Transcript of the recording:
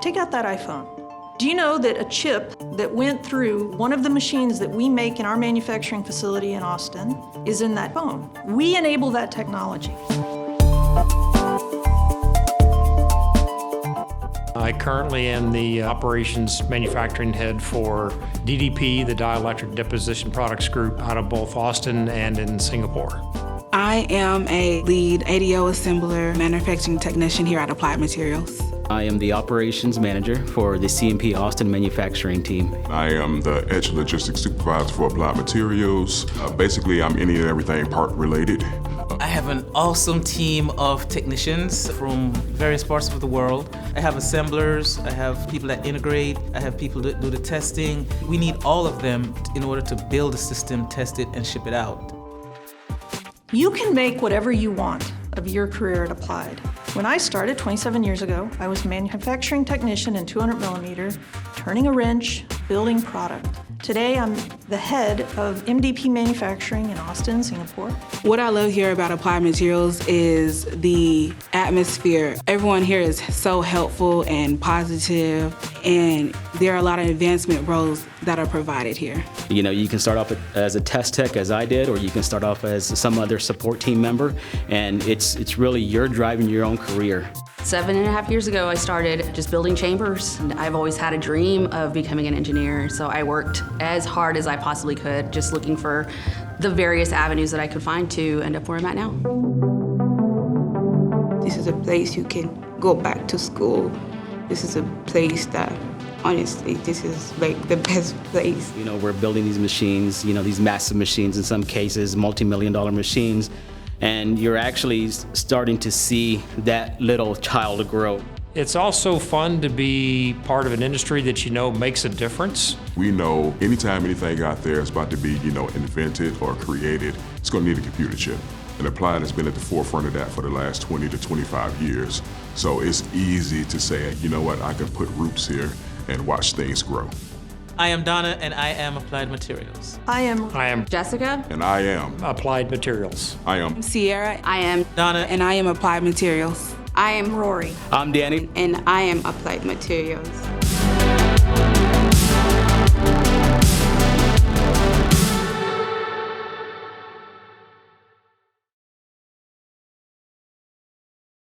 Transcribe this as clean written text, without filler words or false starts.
Take out that iPhone. Do you know that a chip that went through one of the machines that we make in our manufacturing facility in Austin is in that phone? We enable that technology. I currently am the operations manufacturing head for DDP, the Dielectric Deposition Products Group, out of both Austin and in Singapore. I am a lead ADO assembler manufacturing technician here at Applied Materials. I am the operations manager for the CMP Austin manufacturing team. I am the Edge Logistics Supervisor for Applied Materials. Basically, I'm any and everything part related. I have an awesome team of technicians from various parts of the world. I have assemblers, I have people that integrate, I have people that do the testing. We need all of them in order to build a system, test it, and ship it out. You can make whatever you want of your career at Applied. When I started 27 years ago, I was a manufacturing technician in 200 millimeter, turning a wrench, building product. Today, I'm the head of MDP manufacturing in Austin, Singapore. What I love here about Applied Materials is the atmosphere. Everyone here is so helpful and positive, and there are a lot of advancement roles that are provided here. You know, you can start off as a test tech, as I did, or you can start off as some other support team member, and it's really you're driving your own career. 7.5 years ago, I started just building chambers. I've always had a dream of becoming an engineer, so I worked as hard as I possibly could, just looking for the various avenues that I could find to end up where I'm at now. This is a place you can go back to school. This is a place that, honestly, this is like the best place. You know, we're building these machines, you know, these massive machines, in some cases, multi-million-dollar machines, and you're actually starting to see that little child grow. It's also fun to be part of an industry that you know makes a difference. We know anytime anything out there is about to be, invented or created, it's going to need a computer chip. And Applied has been at the forefront of that for the last 20 to 25 years. So it's easy to say, you know what, I can put roots here and watch things grow. I am Donna, and I am Applied Materials. I am Jessica. And I am Applied Materials. I am Sierra. I am Donna. And I am Applied Materials. I am Rory. I'm Danny. And I am Applied Materials.